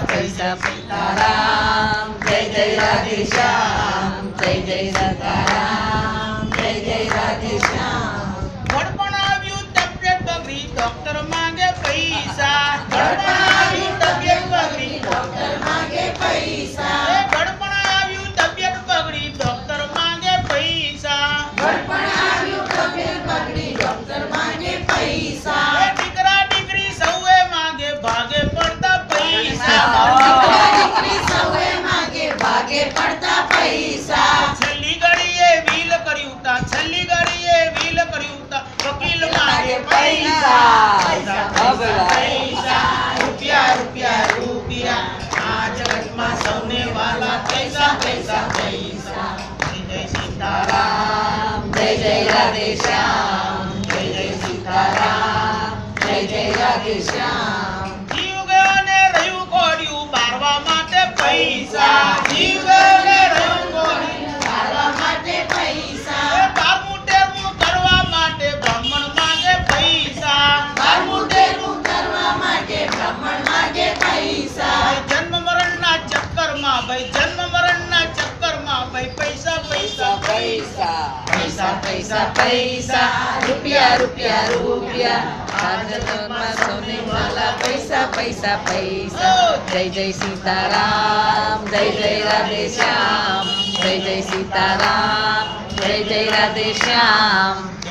પૈસા સીતારામ જય જય રાધે શ્યામ જય જય સીતારામ જય જય રાધે શ્યામ ઘડપણ આવ્યું તબિયત બગડી ડોક્ટર માંગે પૈસા ઘડપણ આવ્યું તબિયત બગડી ડોક્ટર માંગે પૈસા ઘડપણ આવ્યું તબિયત બગડી ડોક્ટર માંગે પૈસા ઘડપણ આવ્યું તબિયત બગડી ડોક્ટર માંગે પૈસા દીકરા દીકરી સૌએ માંગે ભાગે પડતા પૈસા દીકરી સૌએ માંગે ભાગે પડતા પૈસા છેલ્લી ઘડીએ વીલ કર્યું તા છેલ્લી ઘડીએ વીલ કર્યું તા વકીલ માંગે પૈસા પૈસા રૂપિયા રૂપિયા રૂપિયા આ જગતમાં સૌને વાલા પૈસા પૈસા પૈસા જય જય સીતારામ જય જય રાધે શ્યામ જય જય સીતારામ જય જય રાધે શ્યામ જીવ ગયો ને રહ્યું કોડ્યું બારવા માટે પૈસા જીવ ગયો ને રહ્યું કોડ્યું મારવા માટે પૈસા બારમું તેરમું કરવા માટે બ્રાહ્મણ માંગે પૈસા બારમું તેરમું કરવા માટે બ્રાહ્મણ માંગે પૈસા જન્મ મરણના ચક્કરમાં ભાઈ જન્મ મરણના ચક્કરમાં ભાઈ પૈસા પૈસા પૈસા પૈસા પૈસા પૈસા રૂપિયા રૂપિયા રૂપિયા આ જગતમાં સૌને વાલા પૈસા પૈસા પૈસા જય જય સીતારામ જય જય રાધે શ્યામ જય જય સીતારામ જય જય રાધે શ્યામ